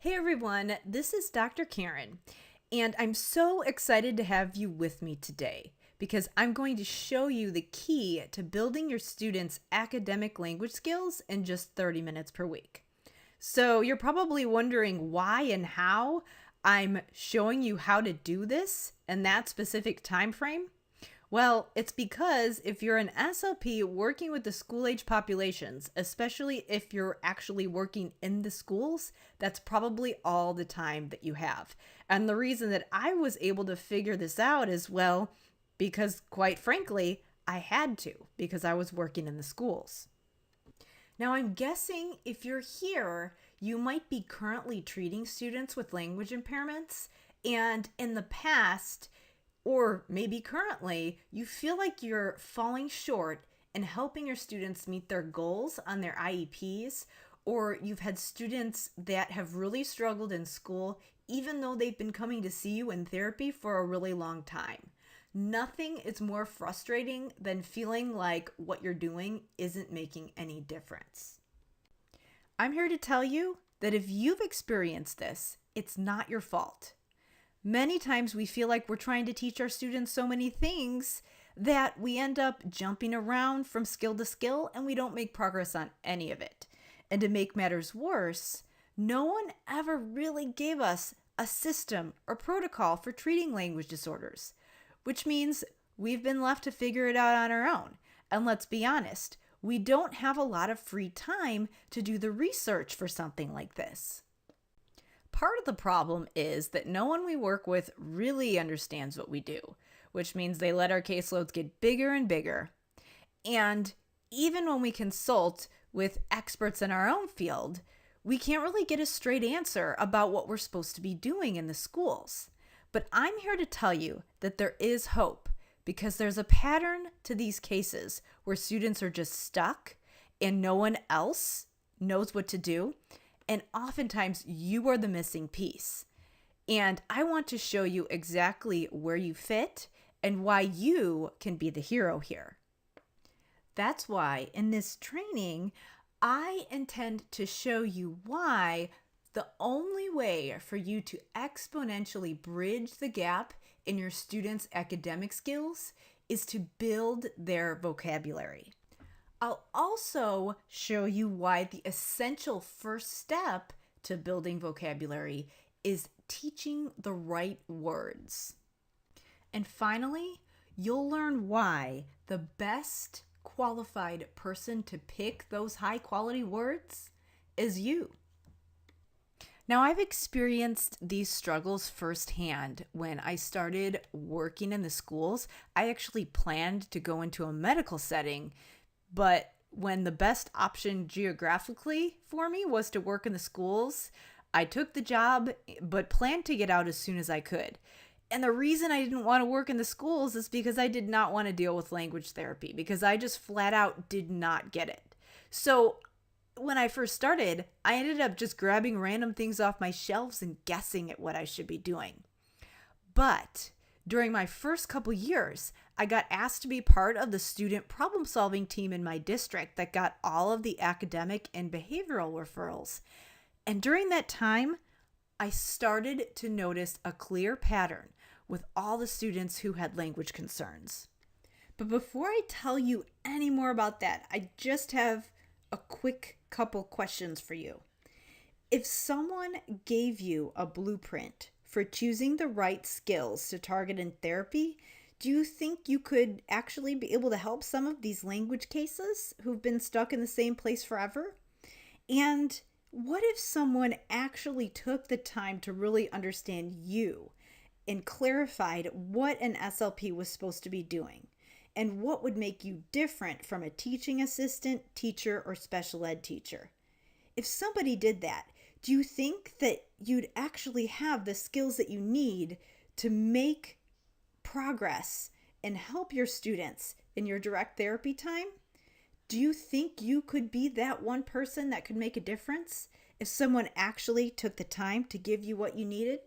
Hey everyone, this is Dr. Karen, and I'm so excited to have you with me today because I'm going to show you the key to building your students' academic language skills in just 30 minutes per week. So you're probably wondering why and how I'm showing you how to do this in that specific time frame. Well, it's because if you're an SLP working with the school-age populations, especially if you're actually working in the schools, that's probably all the time that you have. And the reason that I was able to figure this out is, well, because quite frankly, I had to, because I was working in the schools. Now, I'm guessing if you're here, you might be currently treating students with language impairments, and in the past, or maybe currently, you feel like you're falling short in helping your students meet their goals on their IEPs, or you've had students that have really struggled in school even though they've been coming to see you in therapy for a really long time. Nothing is more frustrating than feeling like what you're doing isn't making any difference. I'm here to tell you that if you've experienced this, it's not your fault. Many times we feel like we're trying to teach our students so many things that we end up jumping around from skill to skill and we don't make progress on any of it. And to make matters worse, no one ever really gave us a system or protocol for treating language disorders, which means we've been left to figure it out on our own. And let's be honest, we don't have a lot of free time to do the research for something like this. Part of the problem is that no one we work with really understands what we do, which means they let our caseloads get bigger and bigger. And even when we consult with experts in our own field, we can't really get a straight answer about what we're supposed to be doing in the schools. But I'm here to tell you that there is hope because there's a pattern to these cases where students are just stuck and no one else knows what to do. And oftentimes you are the missing piece. And I want to show you exactly where you fit and why you can be the hero here. That's why in this training, I intend to show you why the only way for you to exponentially bridge the gap in your students' academic skills is to build their vocabulary. I'll also show you why the essential first step to building vocabulary is teaching the right words. And finally, you'll learn why the best qualified person to pick those high quality words is you. Now, I've experienced these struggles firsthand when I started working in the schools. I actually planned to go into a medical setting, but when the best option geographically for me was to work in the schools, I took the job, but planned to get out as soon as I could. And the reason I didn't want to work in the schools is because I did not want to deal with language therapy, because I just flat out did not get it. So when I first started, I ended up just grabbing random things off my shelves and guessing at what I should be doing. But during my first couple years, I got asked to be part of the student problem-solving team in my district that got all of the academic and behavioral referrals. And during that time, I started to notice a clear pattern with all the students who had language concerns. But before I tell you any more about that, I just have a quick couple questions for you. If someone gave you a blueprint for choosing the right skills to target in therapy, do you think you could actually be able to help some of these language cases who've been stuck in the same place forever? And what if someone actually took the time to really understand you and clarified what an SLP was supposed to be doing and what would make you different from a teaching assistant, teacher, or special ed teacher? If somebody did that, do you think that you'd actually have the skills that you need to make progress and help your students in your direct therapy time? Do you think you could be that one person that could make a difference if someone actually took the time to give you what you needed?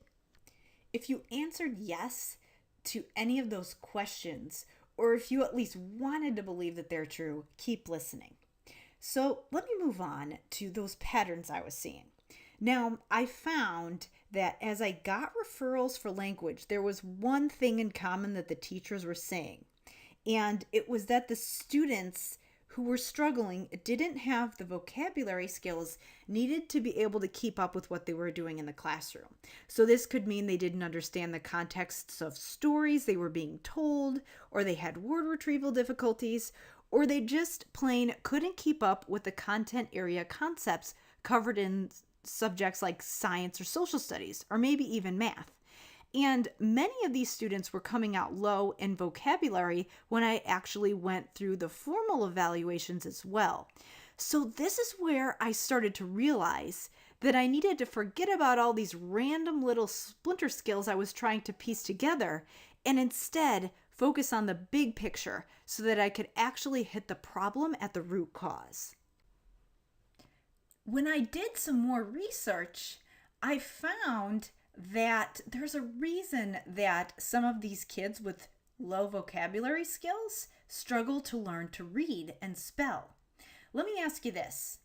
If you answered yes to any of those questions, or if you at least wanted to believe that they're true, keep listening. So let me move on to those patterns I was seeing. Now, I found that as I got referrals for language, there was one thing in common that the teachers were saying, and it was that the students who were struggling didn't have the vocabulary skills needed to be able to keep up with what they were doing in the classroom. So this could mean they didn't understand the contexts of stories they were being told, or they had word retrieval difficulties, or they just plain couldn't keep up with the content area concepts covered in subjects like science or social studies, or maybe even math. And many of these students were coming out low in vocabulary when I actually went through the formal evaluations as well. So this is where I started to realize that I needed to forget about all these random little splinter skills I was trying to piece together and instead focus on the big picture so that I could actually hit the problem at the root cause. When I did some more research, I found that there's a reason that some of these kids with low vocabulary skills struggle to learn to read and spell. Let me ask you this.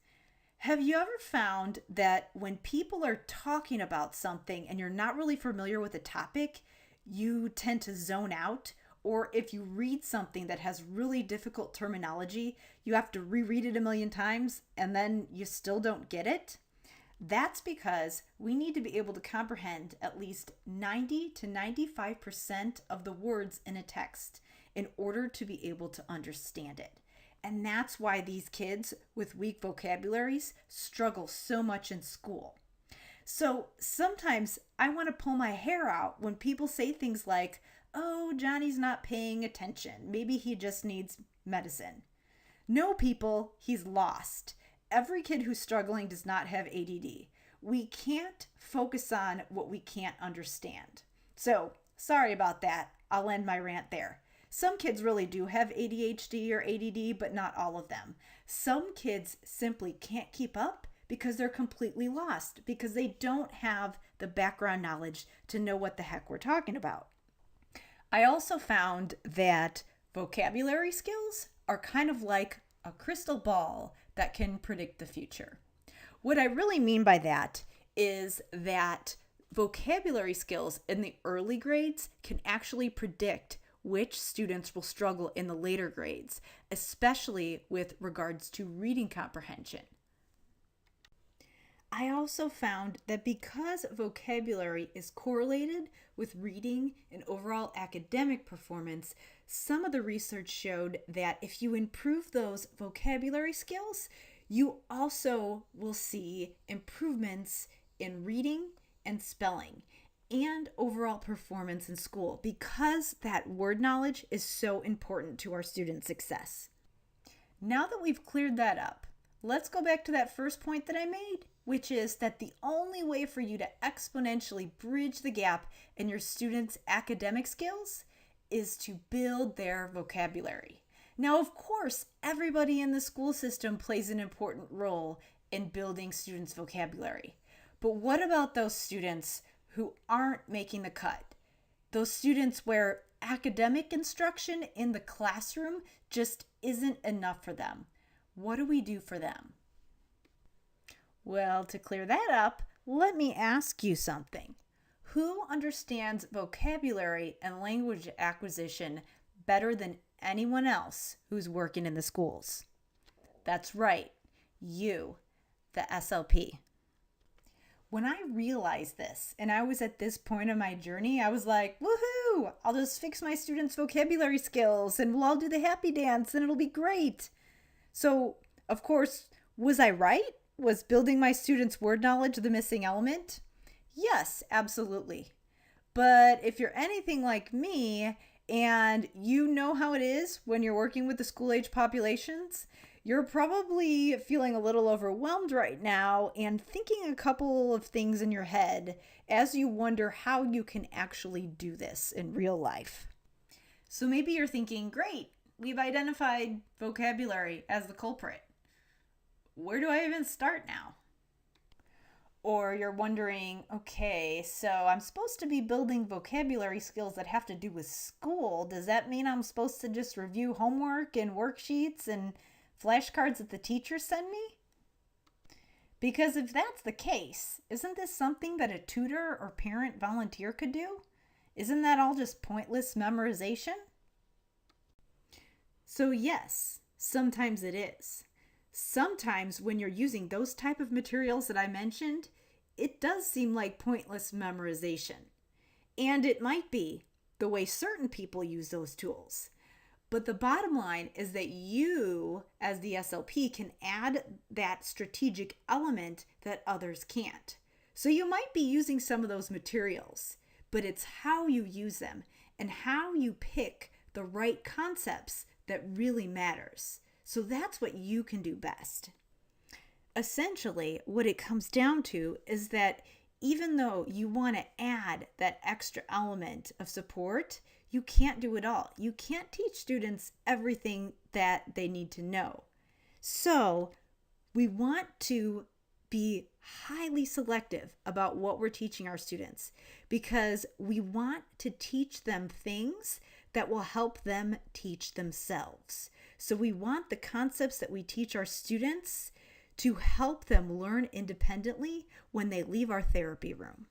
Have you ever found that when people are talking about something and you're not really familiar with the topic, you tend to zone out? Or if you read something that has really difficult terminology, you have to reread it a million times and then you still don't get it? That's because we need to be able to comprehend at least 90 to 95% of the words in a text in order to be able to understand it. And that's why these kids with weak vocabularies struggle so much in school. So sometimes I want to pull my hair out when people say things like, "Oh, Johnny's not paying attention. Maybe he just needs medicine." No, people, he's lost. Every kid who's struggling does not have ADD. We can't focus on what we can't understand. So, sorry about that. I'll end my rant there. Some kids really do have ADHD or ADD, but not all of them. Some kids simply can't keep up because they're completely lost, because they don't have the background knowledge to know what the heck we're talking about. I also found that vocabulary skills are kind of like a crystal ball that can predict the future. What I really mean by that is that vocabulary skills in the early grades can actually predict which students will struggle in the later grades, especially with regards to reading comprehension. I also found that because vocabulary is correlated with reading and overall academic performance, some of the research showed that if you improve those vocabulary skills, you also will see improvements in reading and spelling and overall performance in school because that word knowledge is so important to our student success. Now that we've cleared that up, let's go back to that first point that I made, which is that the only way for you to exponentially bridge the gap in your students' academic skills is to build their vocabulary. Now, of course, everybody in the school system plays an important role in building students' vocabulary. But what about those students who aren't making the cut? Those students where academic instruction in the classroom just isn't enough for them. What do we do for them? Well, to clear that up, let me ask you something. Who understands vocabulary and language acquisition better than anyone else who's working in the schools? That's right, you, the SLP. When I realized this, and I was at this point of my journey, I was like, woohoo, I'll just fix my students' vocabulary skills and we'll all do the happy dance and it'll be great. So, of course, was I right? Was building my students' word knowledge the missing element? Yes, absolutely. But if you're anything like me and you know how it is when you're working with the school-age populations, you're probably feeling a little overwhelmed right now and thinking a couple of things in your head as you wonder how you can actually do this in real life. So maybe you're thinking, great, we've identified vocabulary as the culprit. Where do I even start now? Or you're wondering, okay, so I'm supposed to be building vocabulary skills that have to do with school. Does that mean I'm supposed to just review homework and worksheets and flashcards that the teachers send me? Because if that's the case, isn't this something that a tutor or parent volunteer could do? Isn't that all just pointless memorization? So yes, sometimes it is. Sometimes when you're using those type of materials that I mentioned, it does seem like pointless memorization. And it might be the way certain people use those tools. But the bottom line is that you, as the SLP, can add that strategic element that others can't. So you might be using some of those materials, but it's how you use them and how you pick the right concepts that really matters. So that's what you can do best. Essentially, what it comes down to is that even though you want to add that extra element of support, you can't do it all. You can't teach students everything that they need to know. So we want to be highly selective about what we're teaching our students because we want to teach them things that will help them teach themselves. So we want the concepts that we teach our students to help them learn independently when they leave our therapy room.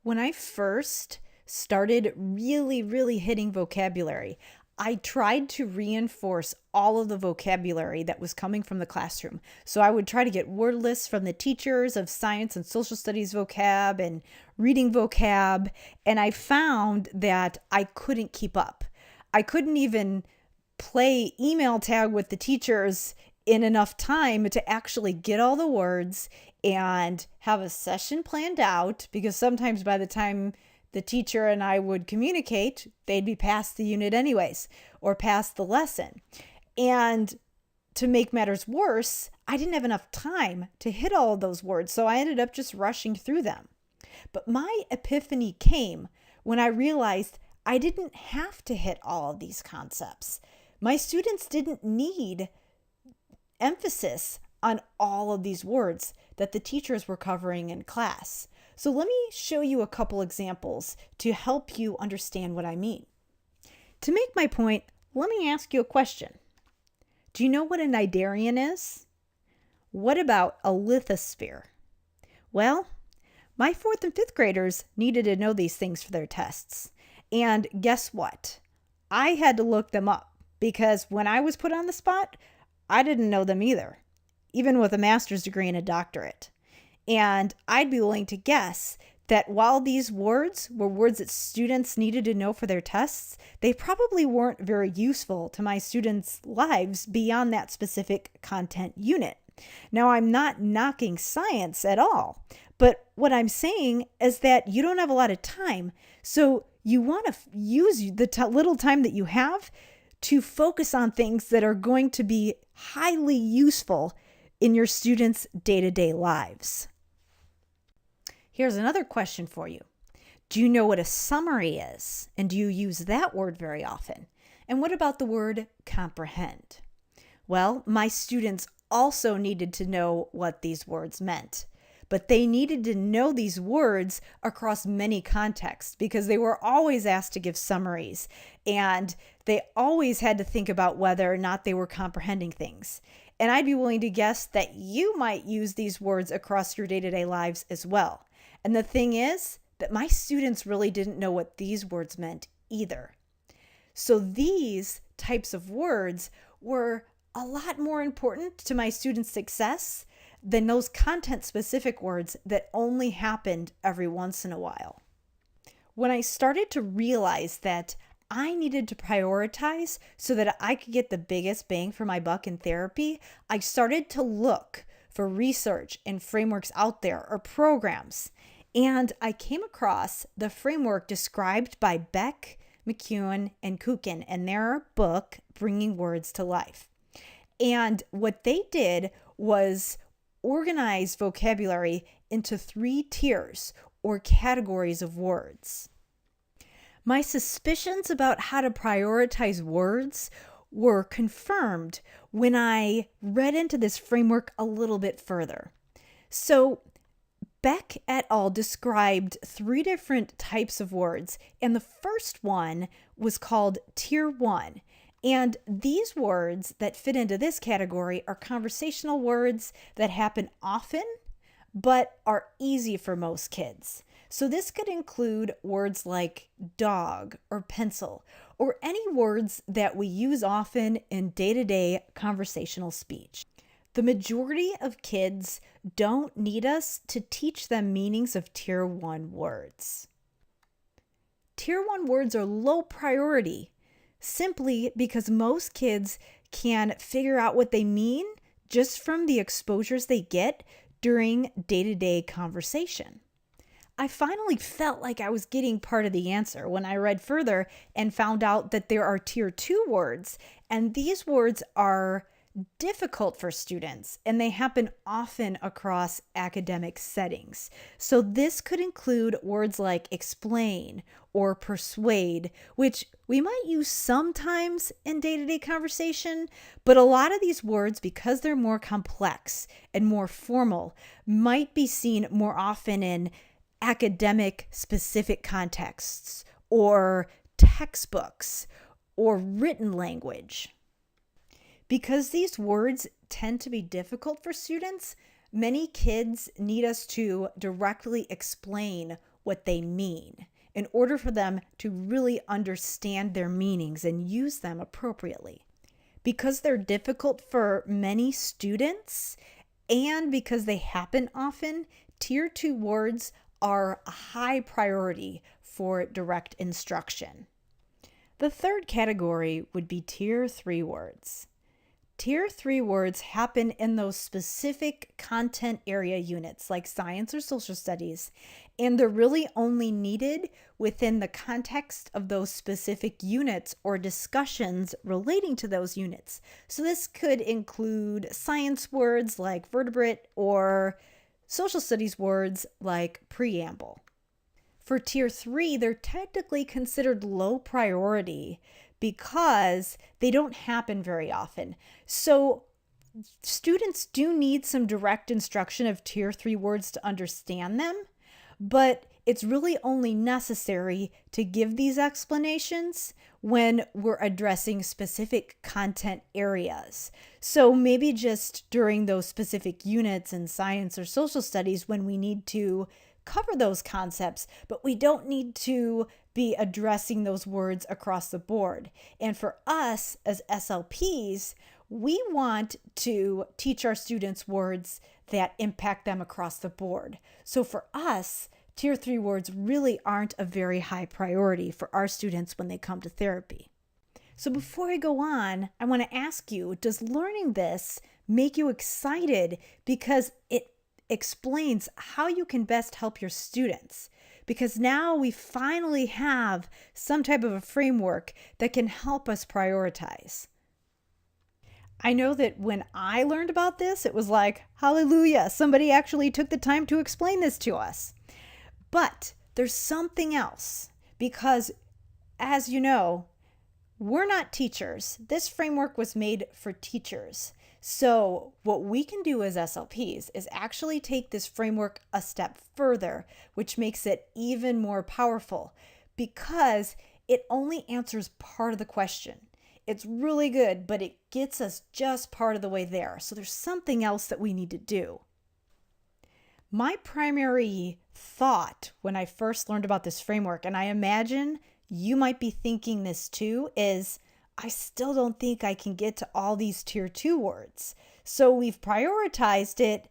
When I first started really hitting vocabulary, I tried to reinforce all of the vocabulary that was coming from the classroom. So I would try to get word lists from the teachers of science and social studies vocab and reading vocab, and I found that I couldn't keep up. I couldn't even play email tag with the teachers in enough time to actually get all the words and have a session planned out, because sometimes by the time the teacher and I would communicate, they'd be past the unit anyways, or past the lesson. And to make matters worse, I didn't have enough time to hit all of those words, so I ended up just rushing through them. But my epiphany came when I realized I didn't have to hit all of these concepts. My students didn't need emphasis on all of these words that the teachers were covering in class. So let me show you a couple examples to help you understand what I mean. To make my point, let me ask you a question. Do you know what a cnidarian is? What about a lithosphere? Well, my 4th and 5th graders needed to know these things for their tests. And guess what? I had to look them up because when I was put on the spot, I didn't know them either, even with a master's degree and a doctorate. And I'd be willing to guess that while these words were words that students needed to know for their tests, they probably weren't very useful to my students' lives beyond that specific content unit. Now, I'm not knocking science at all, but what I'm saying is that you don't have a lot of time, so you want to use the little time that you have to focus on things that are going to be highly useful in your students' day-to-day lives. Here's another question for you. Do you know what a summary is? And do you use that word very often? And what about the word comprehend? Well, my students also needed to know what these words meant, but they needed to know these words across many contexts because they were always asked to give summaries, and they always had to think about whether or not they were comprehending things. And I'd be willing to guess that you might use these words across your day-to-day lives as well. And the thing is that my students really didn't know what these words meant either. So these types of words were a lot more important to my students' success than those content-specific words that only happened every once in a while. When I started to realize that I needed to prioritize so that I could get the biggest bang for my buck in therapy, I started to look for research and frameworks out there or programs. And I came across the framework described by Beck, McEwen, and Kukin in their book, Bringing Words to Life. And what they did was organize vocabulary into 3 tiers or categories of words. My suspicions about how to prioritize words were confirmed when I read into this framework a little bit further. So Beck et al. Described 3 different types of words, and the first one was called Tier 1, And these words that fit into this category are conversational words that happen often, but are easy for most kids. So this could include words like dog or pencil, or any words that we use often in day-to-day conversational speech. The majority of kids don't need us to teach them meanings of Tier 1 words. Tier 1 words are low priority simply because most kids can figure out what they mean just from the exposures they get during day-to-day conversation. I finally felt like I was getting part of the answer when I read further and found out that there are Tier 2 words, and these words are difficult for students and they happen often across academic settings. So this could include words like explain or persuade, which we might use sometimes in day-to-day conversation, but a lot of these words, because they're more complex and more formal, might be seen more often in academic specific contexts or textbooks or written language. Because these words tend to be difficult for students, many kids need us to directly explain what they mean in order for them to really understand their meanings and use them appropriately. Because they're difficult for many students and because they happen often, Tier 2 words are a high priority for direct instruction. The third category would be Tier 3 words. Tier 3 words happen in those specific content area units like science or social studies, and they're really only needed within the context of those specific units or discussions relating to those units. So this could include science words like vertebrate or social studies words like preamble. For Tier 3, they're technically considered low priority because they don't happen very often. So students do need some direct instruction of Tier 3 words to understand them, but it's really only necessary to give these explanations when we're addressing specific content areas. So maybe just during those specific units in science or social studies when we need to cover those concepts, but we don't need to be addressing those words across the board. And for us as SLPs, we want to teach our students words that impact them across the board. So for us, Tier 3 words really aren't a very high priority for our students when they come to therapy. So before I go on, I want to ask you, does learning this make you excited because it explains how you can best help your students? Because now we finally have some type of a framework that can help us prioritize. I know that when I learned about this, it was like, hallelujah, somebody actually took the time to explain this to us. But there's something else, because as you know, we're not teachers. This framework was made for teachers. So what we can do as SLPs is actually take this framework a step further, which makes it even more powerful because it only answers part of the question. It's really good, but it gets us just part of the way there. So there's something else that we need to do. My primary thought when I first learned about this framework, and I imagine you might be thinking this too, is I still don't think I can get to all these Tier 2 words. So we've prioritized it,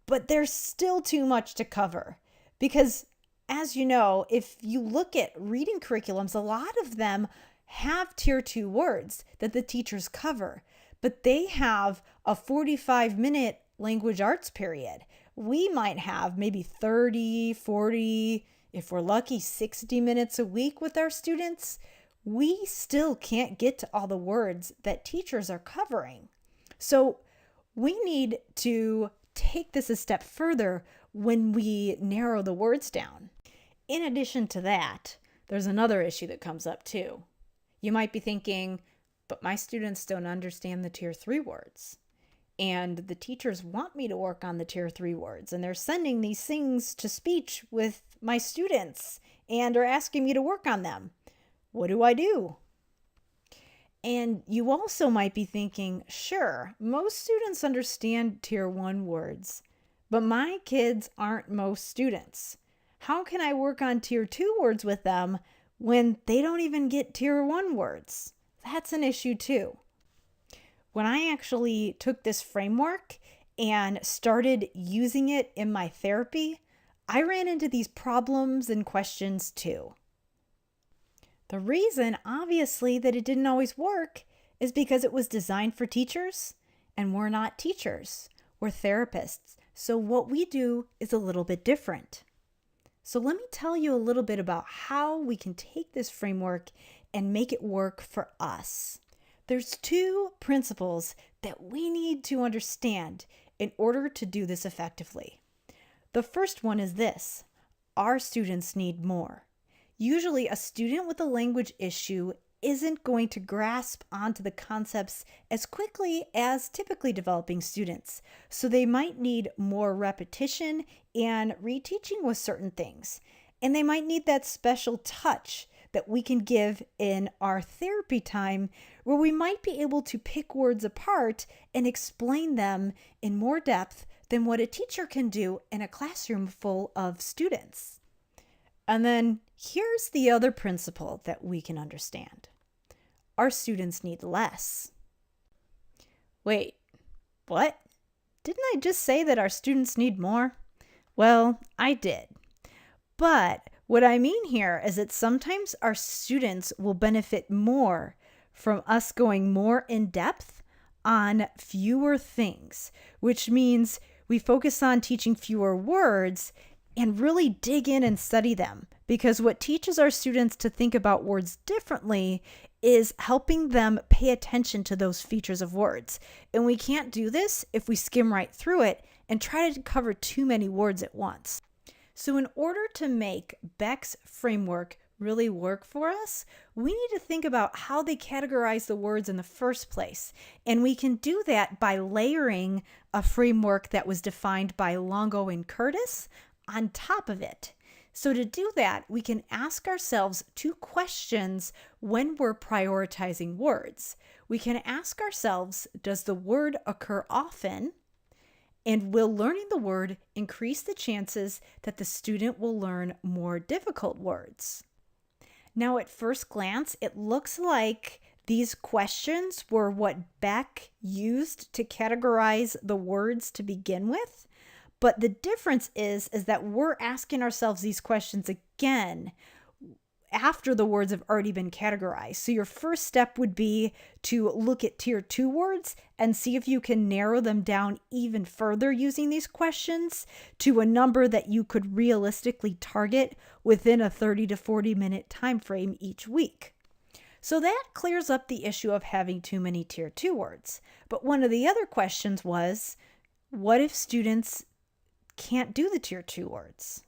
but there's still too much to cover. Because as you know, if you look at reading curriculums, a lot of them have Tier 2 words that the teachers cover, but they have a 45-minute language arts period. We might have maybe 30, 40, if we're lucky, 60 minutes a week with our students. We still can't get to all the words that teachers are covering. So we need to take this a step further when we narrow the words down. In addition to that, there's another issue that comes up too. You might be thinking, but my students don't understand the Tier 3 words. And the teachers want me to work on the Tier 3 words. And they're sending these things to speech with my students and are asking me to work on them. What do I do? And you also might be thinking, sure, most students understand Tier 1 words, but my kids aren't most students. How can I work on Tier 2 words with them when they don't even get Tier 1 words? That's an issue too. When I actually took this framework and started using it in my therapy, I ran into these problems and questions too. The reason, obviously, that it didn't always work is because it was designed for teachers, and we're not teachers. We're therapists. So what we do is a little bit different. So let me tell you a little bit about how we can take this framework and make it work for us. There's two principles that we need to understand in order to do this effectively. The first one is this: our students need more. Usually, a student with a language issue isn't going to grasp onto the concepts as quickly as typically developing students. So they might need more repetition and reteaching with certain things. And they might need that special touch that we can give in our therapy time, where we might be able to pick words apart and explain them in more depth than what a teacher can do in a classroom full of students. And then here's the other principle that we can understand. Our students need less. Wait, what? Didn't I just say that our students need more? Well, I did. But what I mean here is that sometimes our students will benefit more from us going more in depth on fewer things, which means we focus on teaching fewer words and really dig in and study them, because what teaches our students to think about words differently is helping them pay attention to those features of words. And we can't do this if we skim right through it and try to cover too many words at once. So in order to make Beck's framework really work for us, we need to think about how they categorize the words in the first place. And we can do that by layering a framework that was defined by Longo and Curtis on top of it. So to do that, we can ask ourselves two questions when we're prioritizing words. We can ask ourselves, does the word occur often? And will learning the word increase the chances that the student will learn more difficult words? Now, at first glance, it looks like these questions were what Beck used to categorize the words to begin with. But the difference is that we're asking ourselves these questions again after the words have already been categorized. So your first step would be to look at Tier 2 words and see if you can narrow them down even further using these questions to a number that you could realistically target within a 30 to 40 minute time frame each week. So that clears up the issue of having too many Tier 2 words. But one of the other questions was, what if students can't do the Tier 2 words?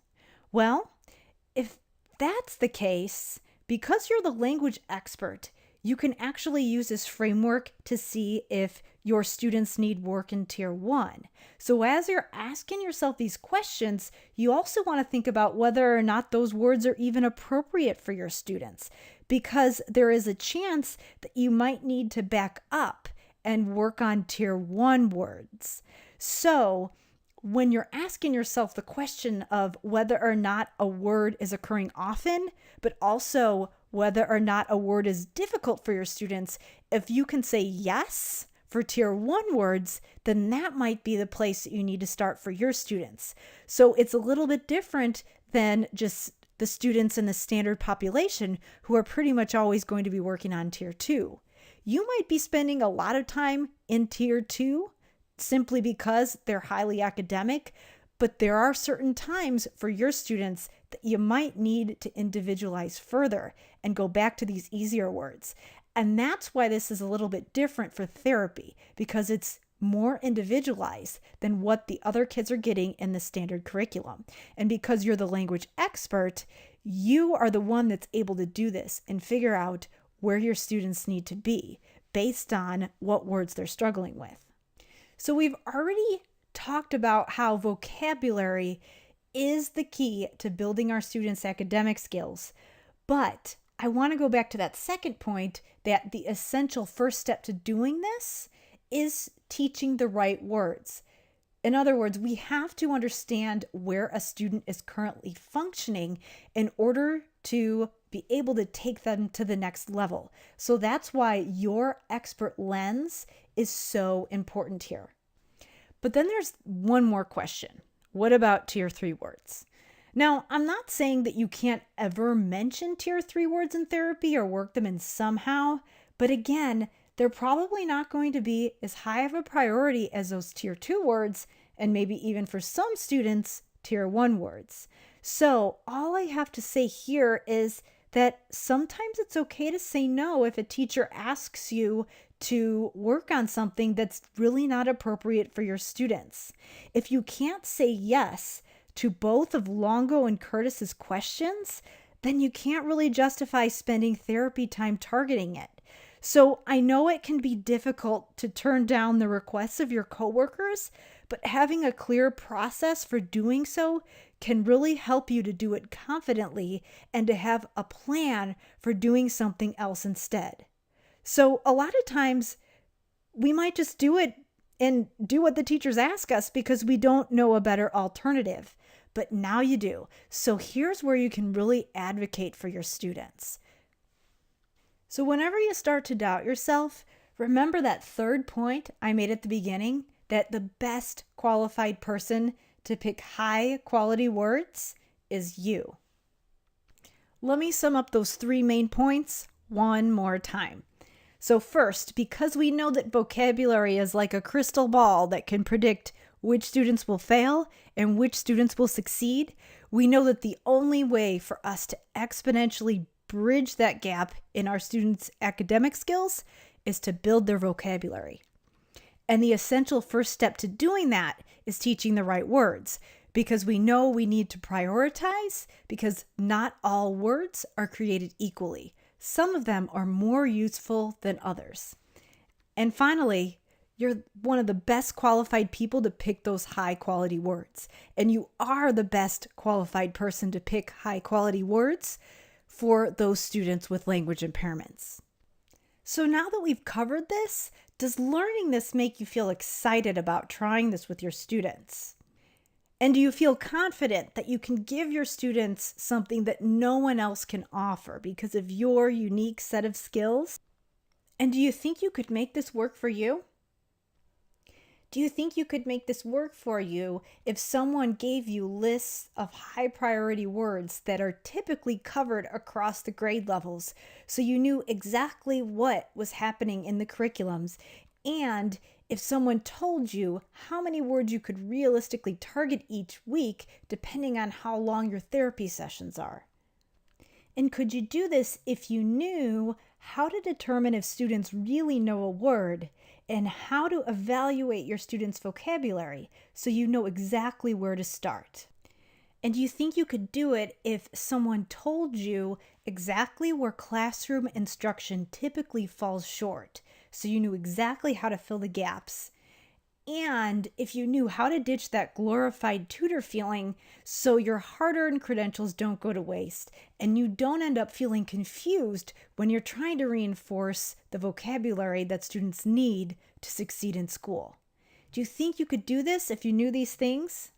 Well, if that's the case, because you're the language expert, you can actually use this framework to see if your students need work in Tier 1. So as you're asking yourself these questions, you also want to think about whether or not those words are even appropriate for your students, because there is a chance that you might need to back up and work on Tier 1 words. So when you're asking yourself the question of whether or not a word is occurring often, but also whether or not a word is difficult for your students, if you can say yes for Tier 1 words, then that might be the place that you need to start for your students. So it's a little bit different than just the students in the standard population who are pretty much always going to be working on Tier 2. You might be spending a lot of time in Tier 2 simply because they're highly academic, but there are certain times for your students that you might need to individualize further and go back to these easier words. And that's why this is a little bit different for therapy, because it's more individualized than what the other kids are getting in the standard curriculum. And because you're the language expert, you are the one that's able to do this and figure out where your students need to be based on what words they're struggling with. So we've already talked about how vocabulary is the key to building our students' academic skills, but I want to go back to that second point that the essential first step to doing this is teaching the right words. In other words, we have to understand where a student is currently functioning in order to be able to take them to the next level. So that's why your expert lens is so important here. But then there's one more question. What about tier 3 words? Now, I'm not saying that you can't ever mention tier 3 words in therapy or work them in somehow, but again, they're probably not going to be as high of a priority as those tier 2 words, and maybe even for some students, tier 1 words. So all I have to say here is that sometimes it's okay to say no if a teacher asks you to work on something that's really not appropriate for your students. If you can't say yes to both of Longo and Curtis's questions, then you can't really justify spending therapy time targeting it. So I know it can be difficult to turn down the requests of your coworkers, but having a clear process for doing so can really help you to do it confidently and to have a plan for doing something else instead. So a lot of times we might just do it and do what the teachers ask us because we don't know a better alternative. But now you do. So here's where you can really advocate for your students. So whenever you start to doubt yourself, remember that third point I made at the beginning, that the best qualified person to pick high quality words is you. Let me sum up those 3 main points one more time. So first, because we know that vocabulary is like a crystal ball that can predict which students will fail and which students will succeed, we know that the only way for us to exponentially bridge that gap in our students' academic skills is to build their vocabulary. And the essential first step to doing that is teaching the right words, because we know we need to prioritize, because not all words are created equally. Some of them are more useful than others. And finally, you're one of the best qualified people to pick those high quality words. And you are the best qualified person to pick high quality words for those students with language impairments. So now that we've covered this, does learning this make you feel excited about trying this with your students? And do you feel confident that you can give your students something that no one else can offer because of your unique set of skills? And do you think you could make this work for you? Do you think you could make this work for you if someone gave you lists of high priority words that are typically covered across the grade levels so you knew exactly what was happening in the curriculums? And if someone told you how many words you could realistically target each week depending on how long your therapy sessions are? And could you do this if you knew how to determine if students really know a word and how to evaluate your students' vocabulary so you know exactly where to start? And do you think you could do it if someone told you exactly where classroom instruction typically falls short so you knew exactly how to fill the gaps? And if you knew how to ditch that glorified tutor feeling so your hard-earned credentials don't go to waste and you don't end up feeling confused when you're trying to reinforce the vocabulary that students need to succeed in school. Do you think you could do this if you knew these things?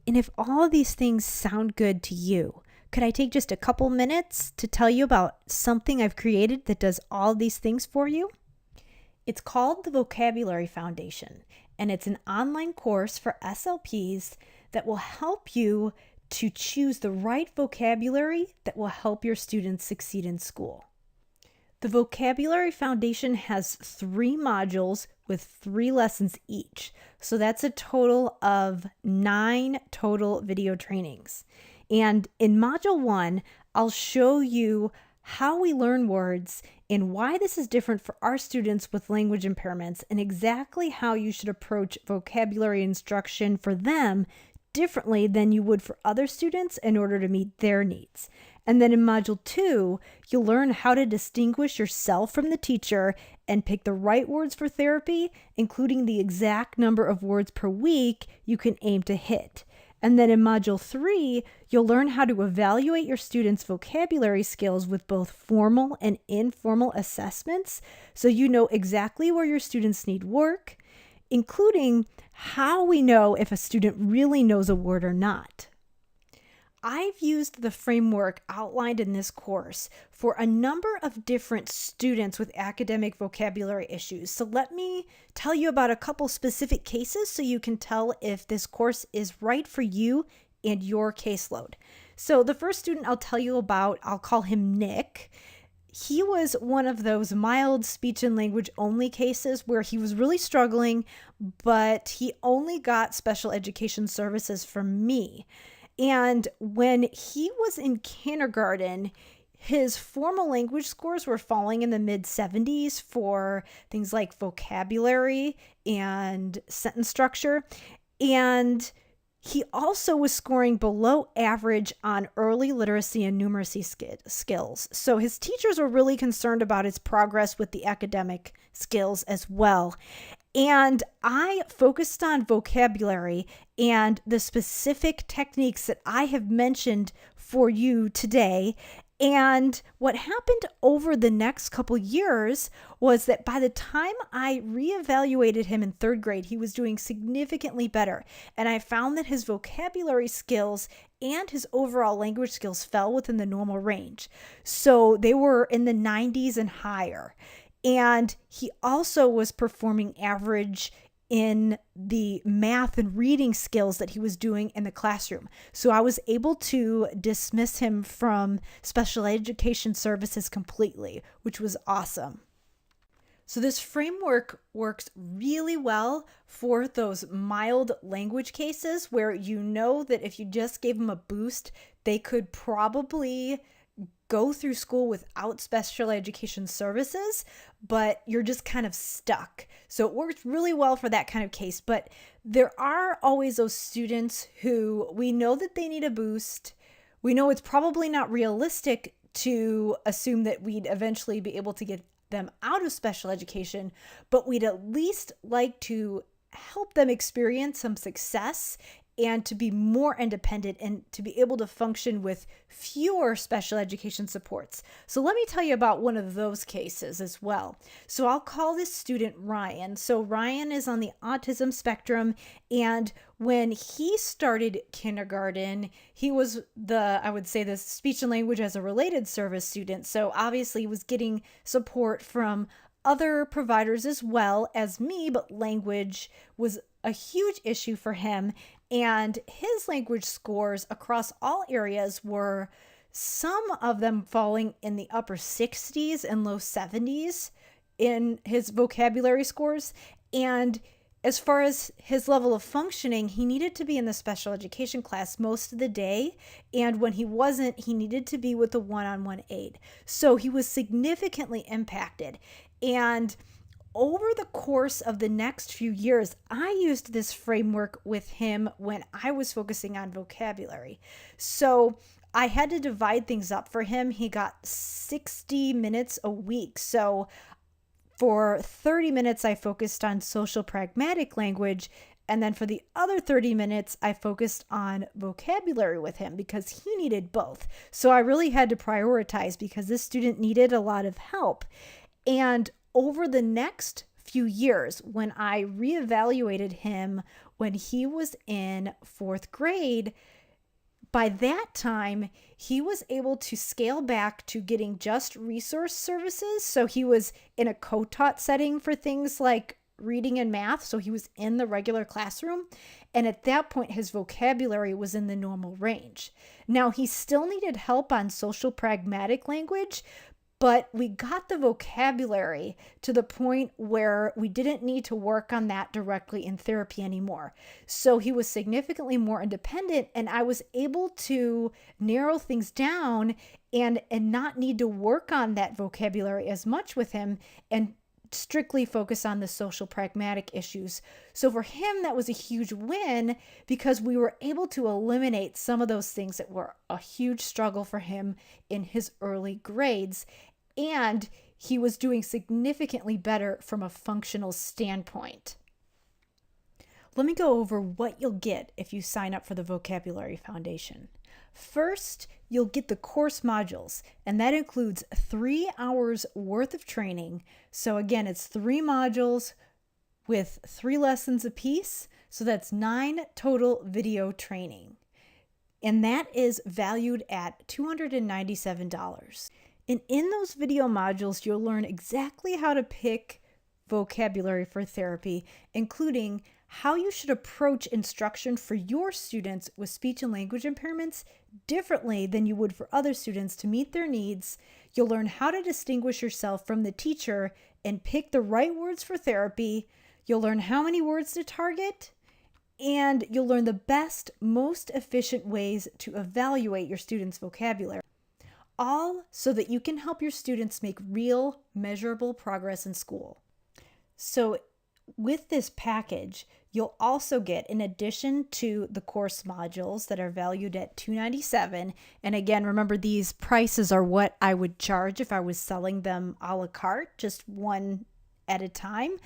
And if all of these things sound good to you, could I take just a couple minutes to tell you about something I've created that does all these things for you? It's called the Vocabulary Foundation, and it's an online course for SLPs that will help you to choose the right vocabulary that will help your students succeed in school. The Vocabulary Foundation has 3 modules with 3 lessons each. So that's a total of 9 total video trainings. And in Module 1, I'll show you how we learn words and why this is different for our students with language impairments and exactly how you should approach vocabulary instruction for them differently than you would for other students in order to meet their needs. And then in Module 2, you'll learn how to distinguish yourself from the teacher and pick the right words for therapy, including the exact number of words per week you can aim to hit. And then in Module 3, you'll learn how to evaluate your students' vocabulary skills with both formal and informal assessments, so you know exactly where your students need work, including how we know if a student really knows a word or not. I've used the framework outlined in this course for a number of different students with academic vocabulary issues. So let me tell you about a couple specific cases so you can tell if this course is right for you and your caseload. So the first student I'll tell you about, I'll call him Nick. He was one of those mild speech and language only cases where he was really struggling, but he only got special education services from me. And when he was in kindergarten, his formal language scores were falling in the mid-70s for things like vocabulary and sentence structure. And he also was scoring below average on early literacy and numeracy skills. So his teachers were really concerned about his progress with the academic skills as well. And I focused on vocabulary and the specific techniques that I have mentioned for you today. And what happened over the next couple years was that by the time I reevaluated him in third grade, he was doing significantly better. And I found that his vocabulary skills and his overall language skills fell within the normal range. So they were in the 90s and higher. And he also was performing average in the math and reading skills that he was doing in the classroom. So I was able to dismiss him from special education services completely, which was awesome. So this framework works really well for those mild language cases where you know that if you just gave them a boost, they could probably go through school without special education services, but you're just kind of stuck. So it works really well for that kind of case. But there are always those students who we know that they need a boost. We know it's probably not realistic to assume that we'd eventually be able to get them out of special education, but we'd at least like to help them experience some success and to be more independent and to be able to function with fewer special education supports. So let me tell you about one of those cases as well. So I'll call this student Ryan. So Ryan is on the autism spectrum, and when he started kindergarten, he was I would say the speech and language as a related service student. So obviously he was getting support from other providers as well as me, but language was a huge issue for him. And his language scores across all areas were some of them falling in the upper 60s and low 70s in his vocabulary scores. And as far as his level of functioning, he needed to be in the special education class most of the day. And when he wasn't, he needed to be with a one-on-one aide. So he was significantly impacted. And over the course of the next few years, I used this framework with him when I was focusing on vocabulary. So I had to divide things up for him. He got 60 minutes a week. So for 30 minutes, I focused on social pragmatic language. And then for the other 30 minutes, I focused on vocabulary with him because he needed both. So I really had to prioritize because this student needed a lot of help. And over the next few years, when I reevaluated him when he was in fourth grade, by that time, he was able to scale back to getting just resource services. So he was in a co-taught setting for things like reading and math. So he was in the regular classroom. And at that point, his vocabulary was in the normal range. Now, he still needed help on social pragmatic language, but we got the vocabulary to the point where we didn't need to work on that directly in therapy anymore. So he was significantly more independent, and I was able to narrow things down and not need to work on that vocabulary as much with him and strictly focus on the social pragmatic issues. So for him, that was a huge win because we were able to eliminate some of those things that were a huge struggle for him in his early grades. And he was doing significantly better from a functional standpoint. Let me go over what you'll get if you sign up for the Vocabulary Foundation. First, you'll get the course modules, and that includes 3 hours worth of training. So again, it's 3 modules with 3 lessons apiece. So that's 9 total video training. And that is valued at $297. And in those video modules, you'll learn exactly how to pick vocabulary for therapy, including how you should approach instruction for your students with speech and language impairments differently than you would for other students to meet their needs. You'll learn how to distinguish yourself from the teacher and pick the right words for therapy. You'll learn how many words to target, and you'll learn the best, most efficient ways to evaluate your students' vocabulary, all so that you can help your students make real, measurable progress in school. So with this package, you'll also get, in addition to the course modules that are valued at $297, and again, remember these prices are what I would charge if I was selling them a la carte, just one at a time.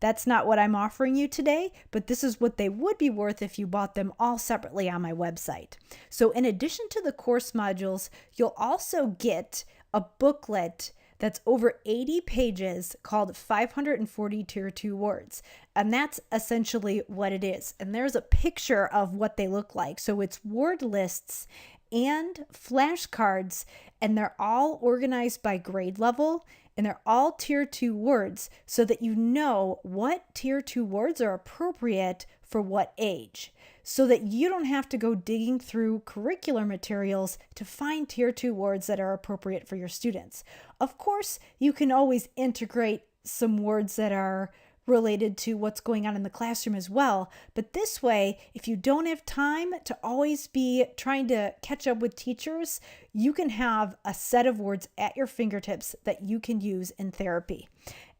That's not what I'm offering you today, but this is what they would be worth if you bought them all separately on my website. So in addition to the course modules, you'll also get a booklet that's over 80 pages called 540 Tier 2 Words. And that's essentially what it is. And there's a picture of what they look like. So it's word lists and flashcards, and they're all organized by grade level, and they're all Tier 2 words so that you know what Tier 2 words are appropriate for what age, so that you don't have to go digging through curricular materials to find Tier 2 words that are appropriate for your students. Of course, you can always integrate some words that are related to what's going on in the classroom as well. But this way, if you don't have time to always be trying to catch up with teachers, you can have a set of words at your fingertips that you can use in therapy.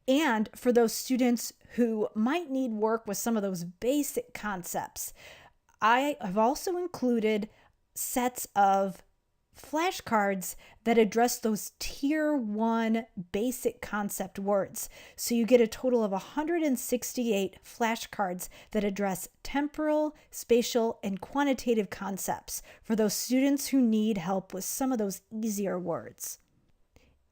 And for those students who might need work with some of those basic concepts, I have also included sets of flashcards that address those Tier 1 basic concept words. So you get a total of 168 flashcards that address temporal, spatial, and quantitative concepts for those students who need help with some of those easier words.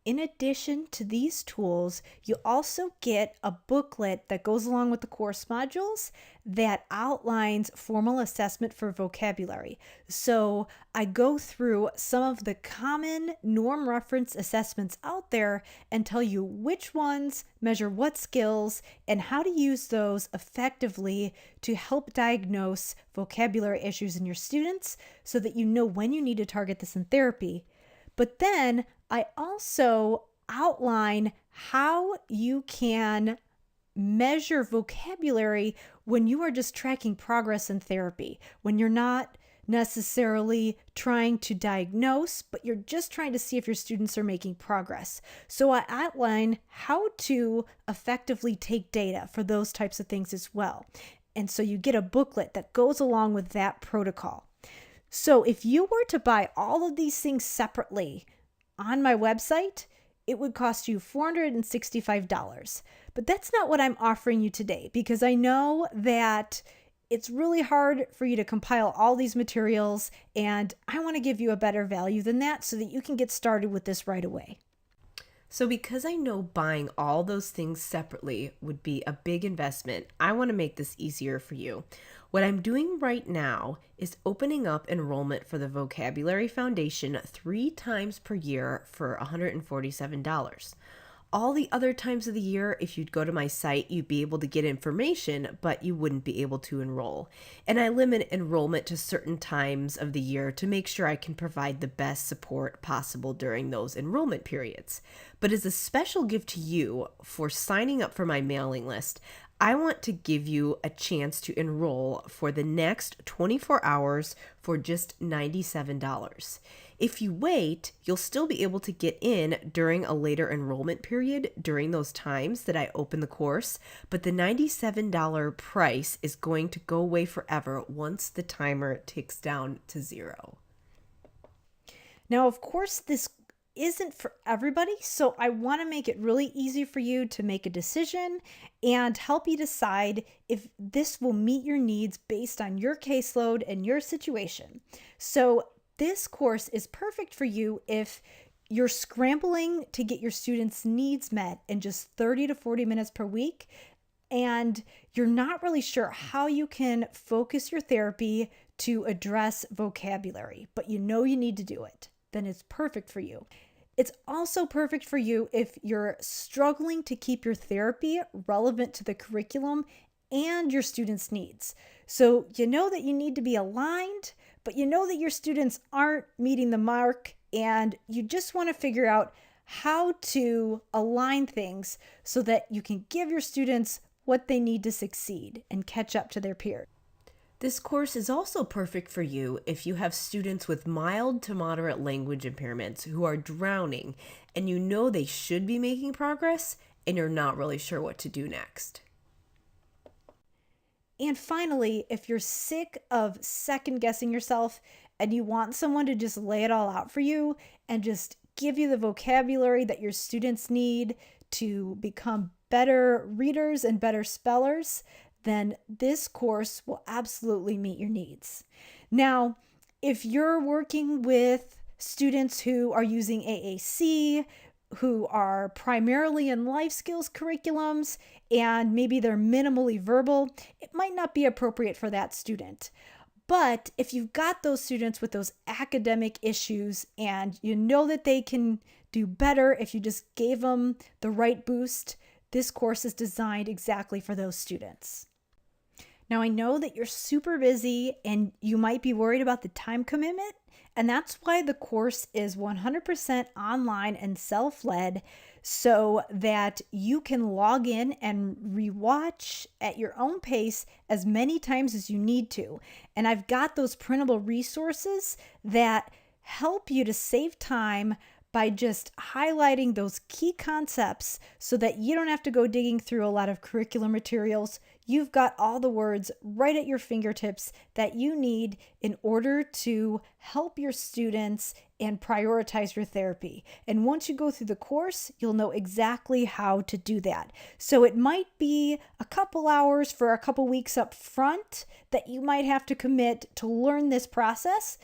In addition to these tools, you also get a booklet that goes along with the course modules that outlines formal assessment for vocabulary. So I go through some of the common norm reference assessments out there and tell you which ones measure what skills and how to use those effectively to help diagnose vocabulary issues in your students so that you know when you need to target this in therapy. But then I also outline how you can measure vocabulary when you are just tracking progress in therapy, when you're not necessarily trying to diagnose, but you're just trying to see if your students are making progress. So I outline how to effectively take data for those types of things as well. And so you get a booklet that goes along with that protocol. So if you were to buy all of these things separately on my website, it would cost you $465. But that's not what I'm offering you today, because I know that it's really hard for you to compile all these materials, and I want to give you a better value than that so that you can get started with this right away. So because I know buying all those things separately would be a big investment, I want to make this easier for you. What I'm doing right now is opening up enrollment for the Vocabulary Foundation 3 times per year for $147. All the other times of the year, if you'd go to my site, you'd be able to get information, but you wouldn't be able to enroll. And I limit enrollment to certain times of the year to make sure I can provide the best support possible during those enrollment periods. But as a special gift to you for signing up for my mailing list, I want to give you a chance to enroll for the next 24 hours for just $97. If you wait, you'll still be able to get in during a later enrollment period during those times that I open the course, but the $97 price is going to go away forever once the timer ticks down to 0. Now, of course, this isn't for everybody, so I want to make it really easy for you to make a decision and help you decide if this will meet your needs based on your caseload and your situation. So this course is perfect for you if you're scrambling to get your students' needs met in just 30 to 40 minutes per week, and you're not really sure how you can focus your therapy to address vocabulary, but you know you need to do it. Then it's perfect for you. It's also perfect for you if you're struggling to keep your therapy relevant to the curriculum and your students' needs. So you know that you need to be aligned, but you know that your students aren't meeting the mark, and you just want to figure out how to align things so that you can give your students what they need to succeed and catch up to their peers. This course is also perfect for you if you have students with mild to moderate language impairments who are drowning and you know they should be making progress and you're not really sure what to do next. And finally, if you're sick of second guessing yourself and you want someone to just lay it all out for you and just give you the vocabulary that your students need to become better readers and better spellers, then this course will absolutely meet your needs. Now, if you're working with students who are using AAC, who are primarily in life skills curriculums, and maybe they're minimally verbal, it might not be appropriate for that student. But if you've got those students with those academic issues and you know that they can do better if you just gave them the right boost, this course is designed exactly for those students. Now, I know that you're super busy and you might be worried about the time commitment, and that's why the course is 100% online and self-led, so that you can log in and rewatch at your own pace as many times as you need to. And I've got those printable resources that help you to save time by just highlighting those key concepts so that you don't have to go digging through a lot of curriculum materials. You've got all the words right at your fingertips that you need in order to help your students and prioritize your therapy. And once you go through the course, you'll know exactly how to do that. So it might be a couple hours for a couple weeks up front that you might have to commit to learn this process.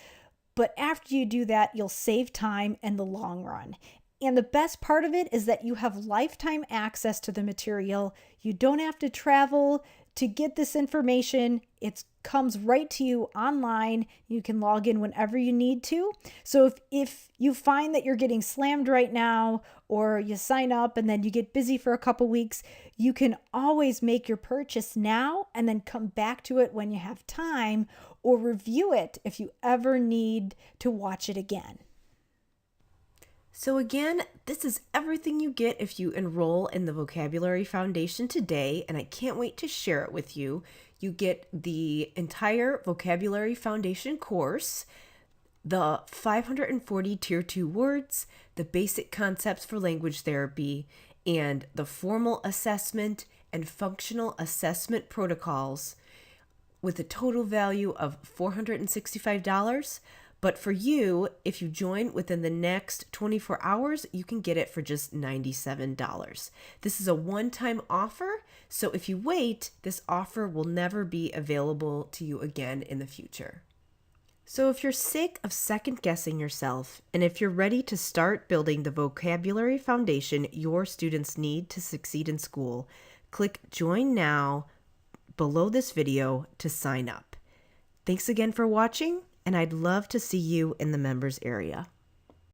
But after you do that, you'll save time in the long run. And the best part of it is that you have lifetime access to the material. You don't have to travel to get this information. It comes right to you online. You can log in whenever you need to. So if you find that you're getting slammed right now, or you sign up and then you get busy for a couple weeks, you can always make your purchase now and then come back to it when you have time, or review it if you ever need to watch it again. So again, this is everything you get if you enroll in the Vocabulary Foundation today, and I can't wait to share it with you. You get the entire Vocabulary Foundation course, the 540 Tier 2 words, the basic concepts for language therapy, and the formal assessment and functional assessment protocols, with a total value of $465. But for you, if you join within the next 24 hours, you can get it for just $97. This is a one-time offer, so if you wait, this offer will never be available to you again in the future. So if you're sick of second-guessing yourself, and if you're ready to start building the vocabulary foundation your students need to succeed in school, click Join Now below this video to sign up. Thanks again for watching, and I'd love to see you in the members area.